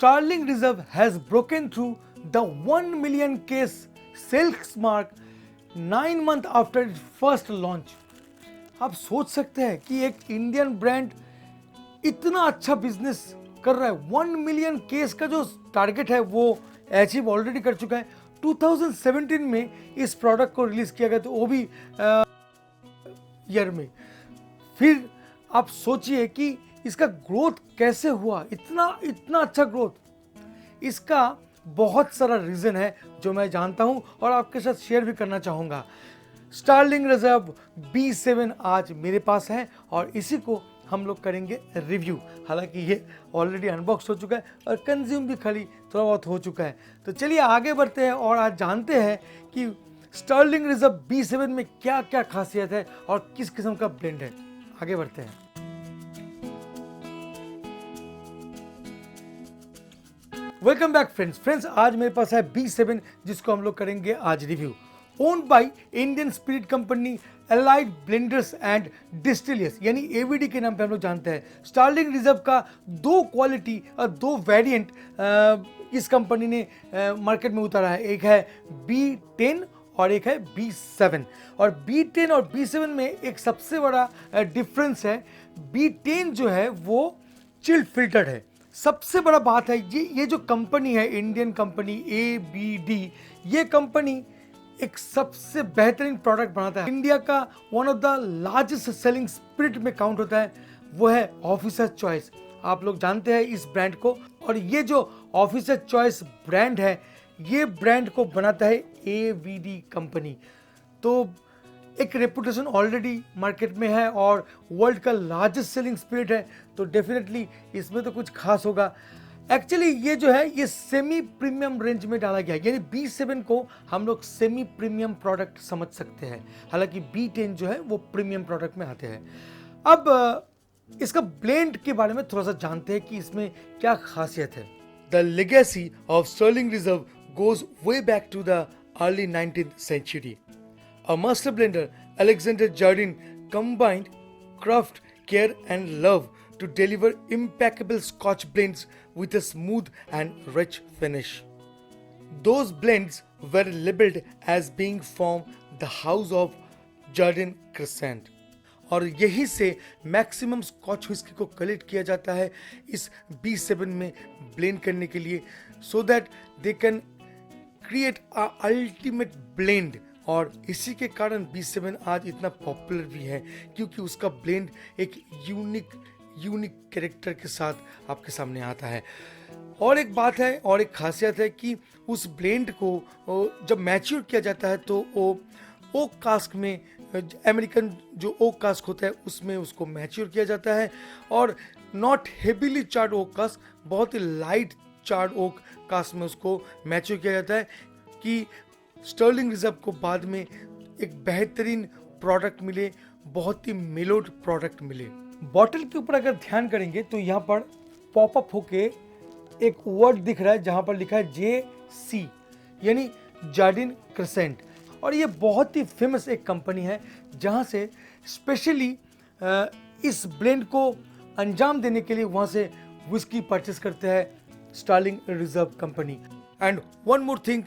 Starling Reserve has broken through the 1 million case sales mark 9 months after its first launch. आप सोच सकते हैं कि एक इंडियन ब्रांड इतना अच्छा बिजनेस कर रहा है। 1 मिलियन केस का जो टारगेट है वो अचीव ऑलरेडी कर चुका है। 2017 में इस प्रोडक्ट को रिलीज किया गया, तो वो भी ईयर में। फिर आप सोचिए कि इसका ग्रोथ कैसे हुआ, इतना अच्छा ग्रोथ। इसका बहुत सारा रीजन है जो मैं जानता हूं और आपके साथ शेयर भी करना चाहूंगा। स्टार्लिंग रिजर्व B7 आज मेरे पास है और इसी को हम लोग करेंगे रिव्यू। हालांकि ये ऑलरेडी अनबॉक्स हो चुका है और कंज्यूम भी खाली थोड़ा बहुत हो चुका है। तो चलिए आगे बढ़ते हैं और आज जानते हैं कि स्टार्लिंग रिजर्व B7 में क्या क्या खासियत है और किस किस्म का ब्लेंड है। आगे बढ़ते हैं। Welcome back friends. आज मेरे पास है B7 जिसको हम लोग करेंगे आज review. Owned by Indian spirit company Allied Blenders and Distillers, यानी AVD के नाम पे हम लोग जानते हैं। स्टार्लिंग रिजर्व का 2 क्वालिटी और 2 वेरिएंट इस कंपनी ने मार्केट में उतारा है। एक है B10 और एक है B7। और B10 और B7 में एक सबसे बड़ा डिफरेंस है। B10 जो है वो चिल्ड फिल्टर्ड है। सबसे बड़ा बात है ये जो कंपनी है, इंडियन कंपनी ABD, ये कंपनी एक सबसे बेहतरीन प्रोडक्ट बनाता है। इंडिया का one of the largest selling spirit में काउंट होता है, वो है ऑफिसर चॉइस। आप लोग जानते हैं इस ब्रांड को, और ये जो ऑफिसर चॉइस ब्रांड है, ये ब्रांड को बनाता है AVD कंपनी। तो एक रेपुटेशन ऑलरेडी मार्केट में है और वर्ल्ड का लार्जेस्ट सेलिंग स्पिरिट है, तो डेफिनेटली इसमें तो कुछ खास होगा। एक्चुअली ये जो है ये सेमी प्रीमियम रेंज में डाला गया है, यानी B7 को हम लोग सेमी प्रीमियम प्रोडक्ट समझ सकते हैं। हालांकि B10 जो है वो प्रीमियम प्रोडक्ट में आते हैं। अब इसका ब्लेंड के बारे में थोड़ा सा जानते हैं कि इसमें क्या खासियत है। The legacy of Starling Reserve goes way back to the early 19th century. A master blender, Alexander Jardine, combined craft, care and love to deliver impeccable Scotch blends with a smooth and rich finish. Those blends were labeled as being from the house of Jardine Crescent. और यही से maximum scotch whisky को collect किया जाता है इस B7 में blend करने के लिए, so that they can create a ultimate blend. और इसी के कारण B7 आज इतना पॉपुलर भी है, क्योंकि उसका ब्लेंड एक यूनिक कैरेक्टर के साथ आपके सामने आता है। और एक बात है और एक खासियत है कि उस ब्लेंड को जब मैच्योर किया जाता है तो वो ओक कास्क में, अमेरिकन जो ओक कास्क होता है उसमें उसको मैच्योर किया जाता है। और not heavily charred oak cask, बहुत ही लाइट चार्ड ओक कास्क में उसको मैच्योर किया जाता है कि स्टार्लिंग रिजर्व को बाद में एक बेहतरीन प्रोडक्ट मिले, बहुत ही मेलोड प्रोडक्ट मिले। बॉटल के ऊपर अगर ध्यान करेंगे तो यहाँ पर पॉपअप होके एक वर्ड दिख रहा है जहाँ पर लिखा है JC, यानी जार्डिन क्रेसेंट। और ये बहुत ही फेमस एक कंपनी है जहाँ से स्पेशली इस ब्लेंड को अंजाम देने के लिए वहाँ से विस्की परचेस करते हैं Starling Reserve company. And one more thing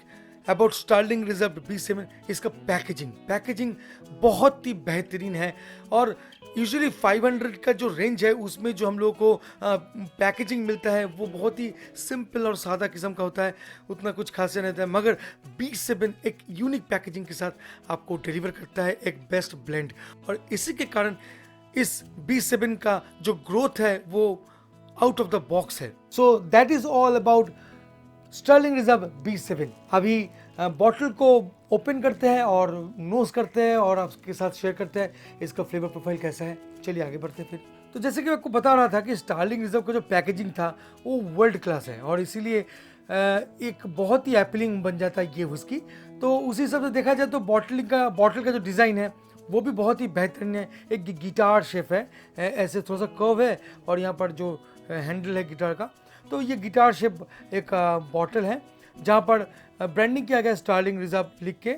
about Starling Reserve B7, इसका पैकेजिंग बहुत ही बेहतरीन है। और यूजुअली 500 का जो रेंज है उसमें जो हम लोगों को पैकेजिंग मिलता है वो बहुत ही सिंपल और सादा किस्म का होता है, उतना कुछ खास नहीं रहता है। मगर B7 एक यूनिक पैकेजिंग के साथ आपको डिलीवर करता है एक बेस्ट ब्लेंड, और इसी के कारण इस B7 का जो ग्रोथ है वो आउट ऑफ द बॉक्स है। So that is all about Starling Reserve B7। अभी बॉटल को ओपन करते हैं और नोज करते हैं और आपके साथ शेयर करते हैं इसका फ्लेवर प्रोफाइल कैसा है। चलिए आगे बढ़ते हैं फिर। तो जैसे कि मैं आपको बता रहा था कि स्टार्लिंग रिजर्व का जो पैकेजिंग था वो वर्ल्ड क्लास है और इसीलिए एक बहुत ही अपीलिंग बन जाता है ये व्हिस्की। तो उसी हिसाब से देखा जाए तो बॉटल का जो डिज़ाइन है वो भी बहुत ही बेहतरीन है। एक गिटार शेप है, ऐसे थोड़ा सा कर्व है और यहाँ पर जो हैंडल है गिटार का, तो ये गिटार शेप एक बॉटल है जहाँ पर ब्रांडिंग किया गया स्टार्लिंग रिजर्व लिख के,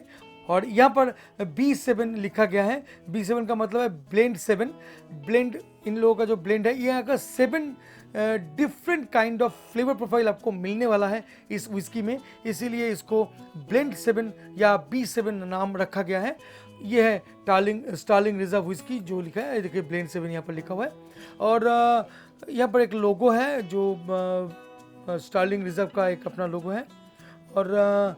और यहाँ पर B7 लिखा गया है। B7 का मतलब है ब्लेंड 7। ब्लेंड इन लोगों का जो ब्लेंड है, यहाँ का 7 different kind of flavour profile आपको मिलने वाला है इस विस्की में, इसीलिए इसको ब्लेंड 7 या B7 नाम रखा गया है। ये है स्टार्लिंग रिजर्व विस्की जो लिखा है, देखिए ब्लेंड 7 यहाँ पर लिखा हुआ है। और यहाँ पर एक लोगो है जो स्टार्लिंग रिजर्व का एक अपना लोगो है। और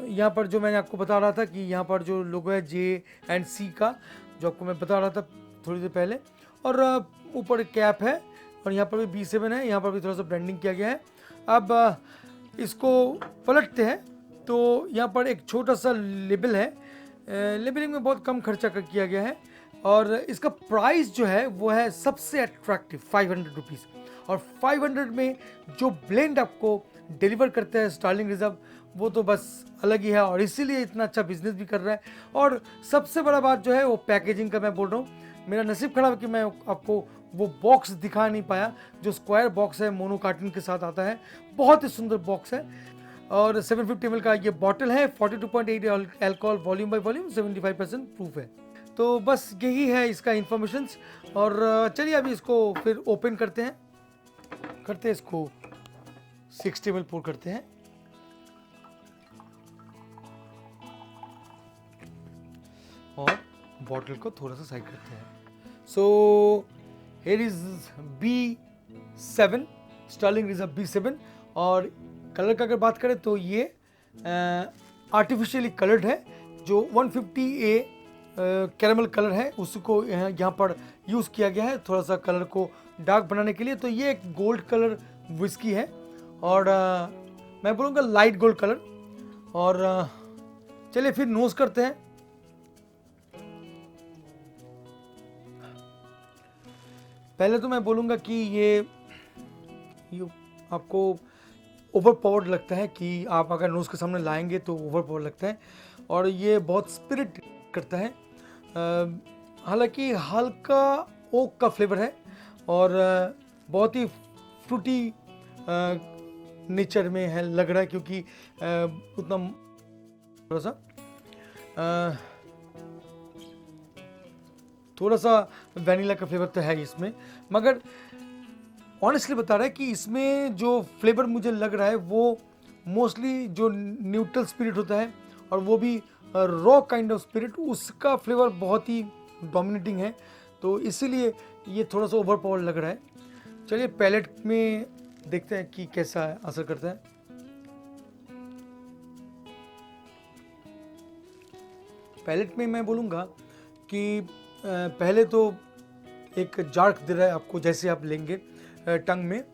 यहाँ पर जो मैंने आपको बता रहा था कि यहाँ पर जो लोगो है J&C का, जो आपको मैं बता रहा था थोड़ी देर पहले। और ऊपर कैप है और यहाँ पर भी B7 है, यहाँ पर भी थोड़ा सा ब्रांडिंग किया गया है। अब इसको पलटते हैं तो यहाँ पर एक छोटा सा लेबल है, लेबलिंग में बहुत कम खर्चा किया गया है। और इसका प्राइस जो है वो है सबसे अट्रैक्टिव 500 रुपीज़। और 500 में जो ब्लेंड आपको डिलीवर करते हैं स्टार्लिंग रिजर्व, वो तो बस अलग ही है और इसीलिए इतना अच्छा बिजनेस भी कर रहा है। और सबसे बड़ा बात जो है वो पैकेजिंग का मैं बोल रहा हूँ। मेरा नसीब खराब कि मैं आपको वो बॉक्स दिखा नहीं पाया, जो स्क्वायर बॉक्स है मोनो कार्टन के साथ आता है, बहुत ही सुंदर बॉक्स है। और 750 ml का ये बॉटल है, 42.8 alcohol, volume by volume, 75% proof है। तो बस यही है इसका इंफॉर्मेशन। और चलिए अभी इसको फिर ओपन करते हैं इसको 60 ml pour करते हैं। और बॉटल को थोड़ा सा साइड करते हैं। So here is B7, Starling Reserve B7। और कलर का अगर बात करें तो ये आर्टिफिशियली कलर्ड है, जो 150A कैरेमल कलर है उसको यहाँ पर यूज़ किया गया है थोड़ा सा कलर को डार्क बनाने के लिए। तो ये एक गोल्ड कलर विस्की है और मैं बोलूँगा लाइट गोल्ड कलर। और चलिए फिर नोज करते हैं। पहले तो मैं बोलूँगा कि ये आपको ओवर पावर्ड लगता है, कि आप अगर नोज़ के सामने लाएंगे तो ओवर पावर्ड लगता है और ये बहुत स्पिरिट करता है। हालांकि हल्का ओक का फ्लेवर है और बहुत ही फ्रूटी नेचर में है लग रहा है, क्योंकि उतना थोड़ा सा वैनिला का फ्लेवर तो है इसमें, मगर ऑनेस्टली बता रहा है कि इसमें जो फ्लेवर मुझे लग रहा है वो मोस्टली जो न्यूट्रल स्पिरिट होता है और वो भी रॉ काइंड ऑफ स्पिरिट, उसका फ्लेवर बहुत ही डोमिनेटिंग है। तो इसीलिए ये थोड़ा सा ओवर पावर लग रहा है। चलिए पैलेट में देखते हैं कि कैसा असर करता है। पैलेट में मैं बोलूँगा कि पहले तो एक जार्क दे रहा है आपको, जैसे आप लेंगे टंग में,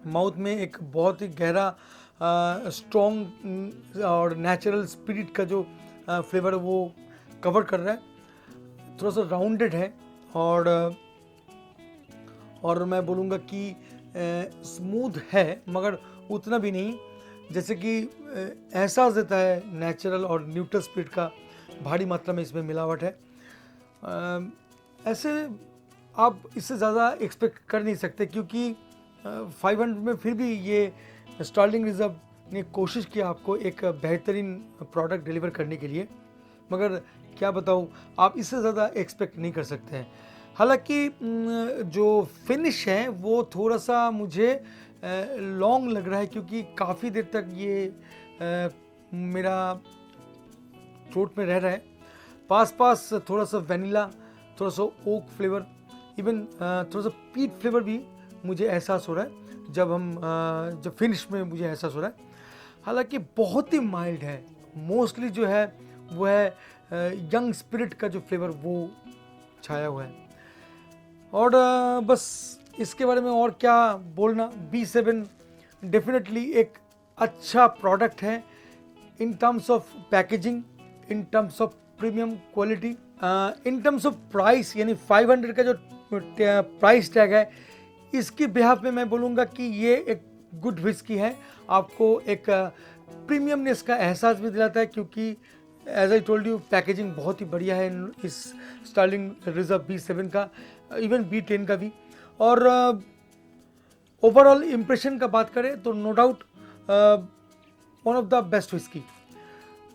माउथ में एक बहुत ही गहरा स्ट्रॉन्ग और नेचुरल स्पिरिट का जो फ्लेवर है वो कवर कर रहा है। थोड़ा सा राउंडेड है और मैं बोलूँगा कि स्मूथ है, मगर उतना भी नहीं, जैसे कि एहसास देता है नेचुरल और न्यूट्रल स्पिरिट का भारी मात्रा में इसमें मिलावट है। ऐसे आप इससे ज़्यादा एक्सपेक्ट कर नहीं सकते, क्योंकि 500 में फिर भी ये स्टार्लिंग रिजर्व ने कोशिश किया आपको एक बेहतरीन प्रोडक्ट डिलीवर करने के लिए, मगर क्या बताऊँ, आप इससे ज़्यादा एक्सपेक्ट नहीं कर सकते हैं। हालांकि जो फिनिश है वो थोड़ा सा मुझे लॉन्ग लग रहा है, क्योंकि काफ़ी देर तक ये मेरा थ्रोट में रह रहा है। पास थोड़ा सा वैनिला, थोड़ा सा ओक फ्लेवर, इवन थोड़ा सा पीट फ्लेवर भी मुझे एहसास हो रहा है जब फिनिश में मुझे एहसास हो रहा है। हालांकि बहुत ही माइल्ड है, मोस्टली जो है वो है यंग स्पिरिट का जो फ्लेवर वो छाया हुआ है। और बस इसके बारे में और क्या बोलना। B7 डेफिनेटली एक अच्छा प्रोडक्ट है in terms of packaging, in terms of premium quality, in terms of price, यानी 500 का जो प्राइस टैग है, इसकी बिहाफ में मैं बोलूँगा कि ये एक गुड विस्की है। आपको एक प्रीमियमनेस का एहसास भी दिलाता है, क्योंकि as I told you packaging बहुत ही बढ़िया है इस स्टार्लिंग रिजर्व B7 का, इवन B10 का भी। और ओवरऑल इम्प्रेशन का बात करें तो no doubt one of the best whisky.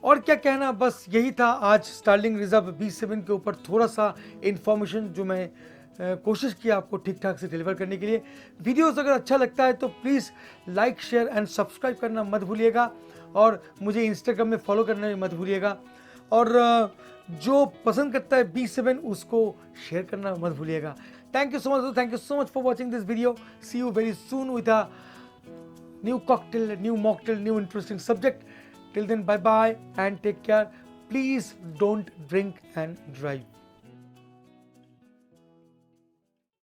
और क्या कहना, बस यही था आज स्टार्लिंग रिजर्व B7 के ऊपर थोड़ा सा इन्फॉर्मेशन जो मैं कोशिश किया आपको ठीक ठाक से डिलीवर करने के लिए। वीडियोस अगर अच्छा लगता है तो please like share and subscribe करना मत भूलिएगा और मुझे इंस्टाग्राम में फॉलो करना भी मत भूलिएगा। और जो पसंद करता है B7 उसको शेयर करना मत भूलिएगा। Thank you so much for watching this video. See you very soon with a new cocktail, new mocktail, new interesting subject. Till then, bye bye and take care. Please don't drink and drive.